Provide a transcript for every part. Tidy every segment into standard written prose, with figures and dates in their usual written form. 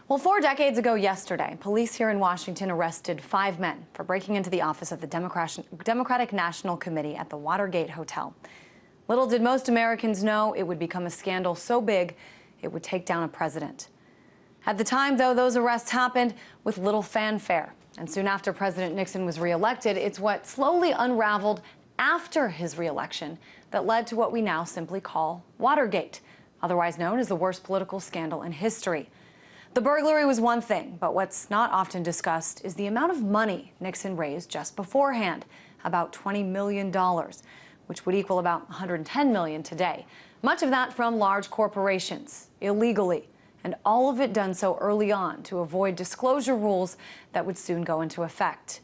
Well, 4 decades ago yesterday, police here in Washington arrested 5 men for breaking into the office of the Democratic National Committee at the Watergate Hotel. Little did most Americans know it would become a scandal so big it would take down a president. At the time, though, those arrests happened with little fanfare. And soon after President Nixon was reelected, it's what slowly unraveled after his reelection that led to what we now simply call Watergate, otherwise known as the worst political scandal in history. The burglary was one thing, but what's not often discussed is the amount of money Nixon raised just beforehand, about $20 million, which would equal about $110 million today. Much of that from large corporations, illegally, and all of it done so early on to avoid disclosure rules that would soon go into effect.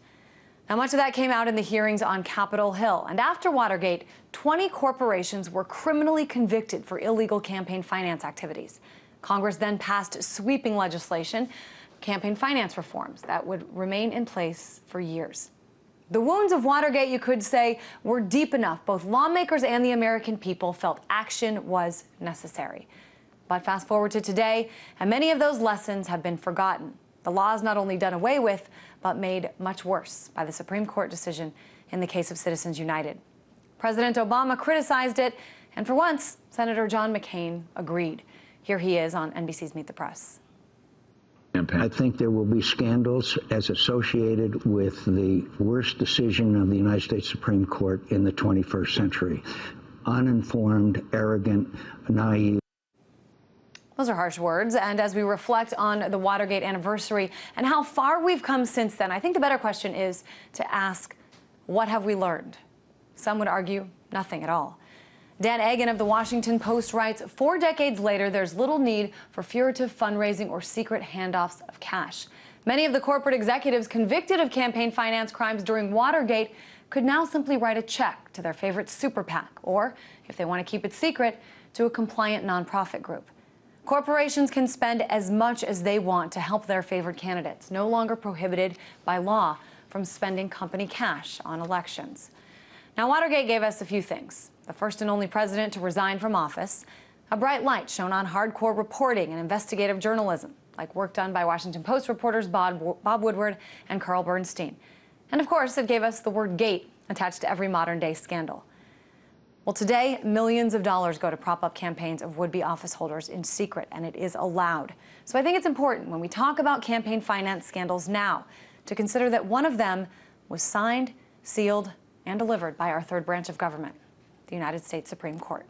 Now, much of that came out in the hearings on Capitol Hill, and after Watergate, 20 corporations were criminally convicted for illegal campaign finance activities. Congress then passed sweeping legislation, campaign finance reforms, that would remain in place for years. The wounds of Watergate, you could say, were deep enough. Both lawmakers and the American people felt action was necessary. But fast forward to today, and many of those lessons have been forgotten. The law is not only done away with, but made much worse by the Supreme Court decision in the case of Citizens United. President Obama criticized it, and for once, Senator John McCain agreed. Here he is on NBC's Meet the Press. I think there will be scandals as associated with the worst decision of the United States Supreme Court in the 21st century. Uninformed, arrogant, naive. Those are harsh words, and as we reflect on the Watergate anniversary and how far we've come since then, I think the better question is to ask, what have we learned? Some would argue nothing at all. Dan Egan of the Washington Post writes, 4 decades later, there's little need for furtive fundraising or secret handoffs of cash. Many of the corporate executives convicted of campaign finance crimes during Watergate could now simply write a check to their favorite super PAC, or, if they want to keep it secret, to a compliant nonprofit group. Corporations can spend as much as they want to help their favorite candidates, no longer prohibited by law from spending company cash on elections. Now, Watergate gave us a few things. The first and only president to resign from office, a bright light shone on hardcore reporting and investigative journalism, like work done by Washington Post reporters Bob Woodward and Carl Bernstein. And of course, it gave us the word gate attached to every modern-day scandal. Well, today, millions of dollars go to prop up campaigns of would-be office holders in secret, and it is allowed. So I think it's important when we talk about campaign finance scandals now to consider that one of them was signed, sealed, and delivered by our third branch of government, the United States Supreme Court.